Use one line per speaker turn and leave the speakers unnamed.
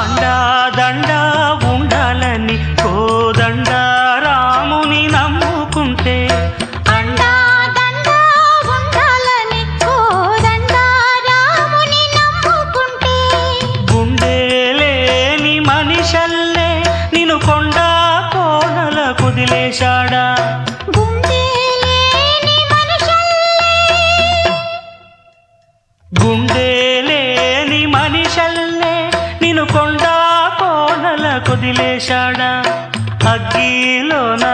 అండా దండా ఉండాలని కోదండ రాముని నమ్ముకుంటే
అండా దండా ఉండాలని కోదండ రాముని నమ్ముకుంటే
గుండె లేని మనిషల్లే నిన్ను కొండ కోనల కుదిలేశాడా గుండె లేని మనిషల్లే నిన్ను కొండ కోనల కుదిలేశాడా అగ్గిలోనా